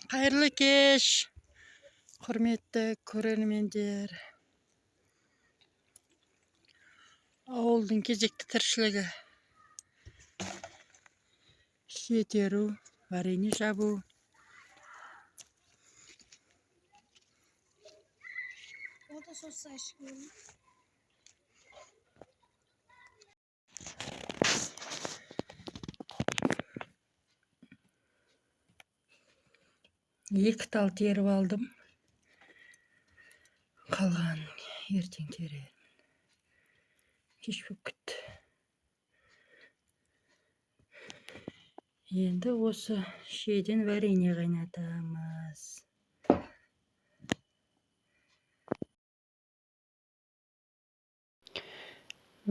Қайырлы кеш, құрметті көрермендер. Ауылдың кезекті тіршілігі. Шетеру, варенье жабу. Екі тал теріп алдым. Қалған ертең терер. Кеш болып кетті. Енді осы шеден варенье қайнатамыз.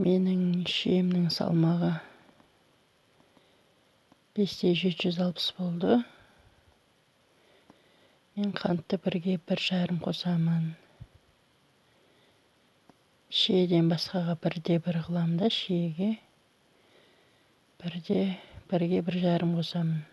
Менің шемнің салмағы 5-760 болды. Мен қантты 1-1,5 қосамын. Шеден басқаға 1-1 қылам да, шеге 1-1,5 қосамын.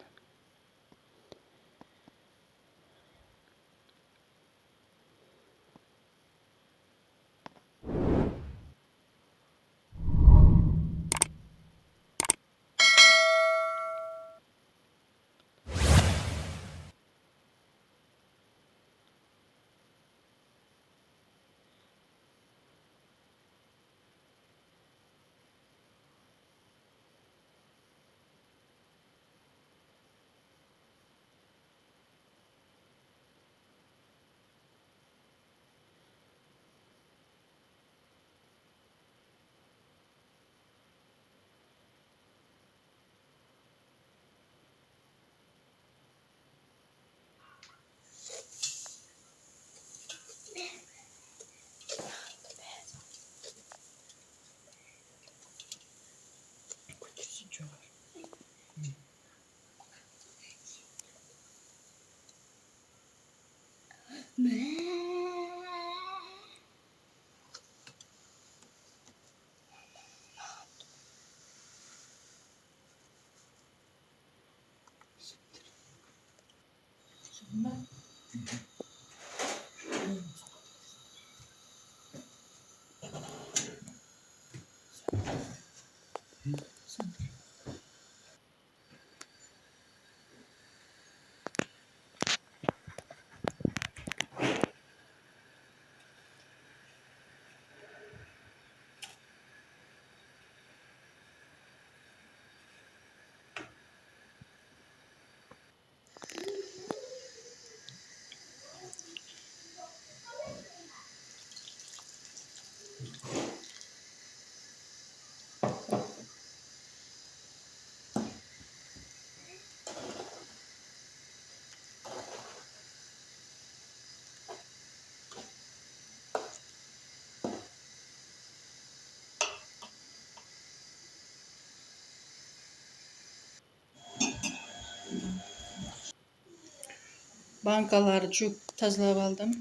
Банкаларды жуып тазалап алдым.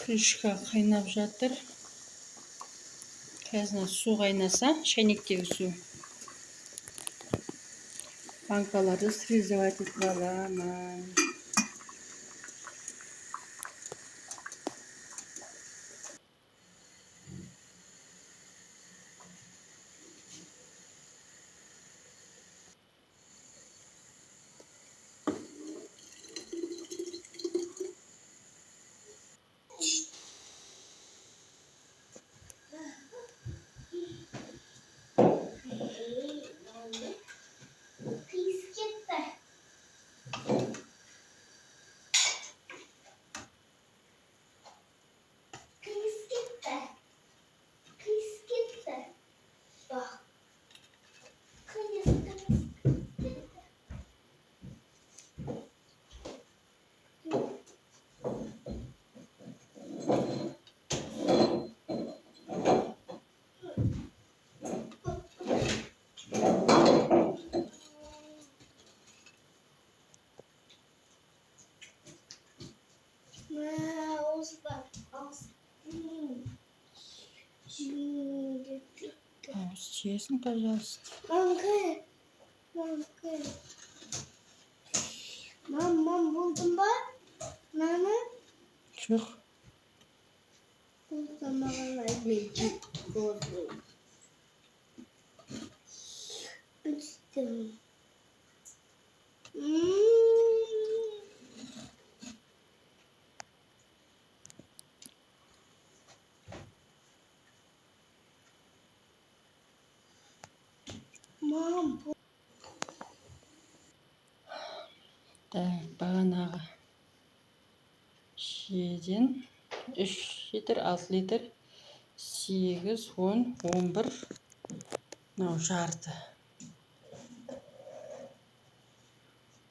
Крышка қайнап жатыр. Қазір су қайнаса, шайнектегі су. Банкаларды стерилизовать етіп аламын. съестся, пожалуйста. Мам, buldun mu? Mama? Жоқ. Bu zamanlar mecbur oldu. Üstüm. Мам, Так, бағанағы шиеден 3 литр, 6 литр, 8, 10, 11, мынау жарты.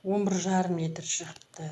11,5 литр шықты.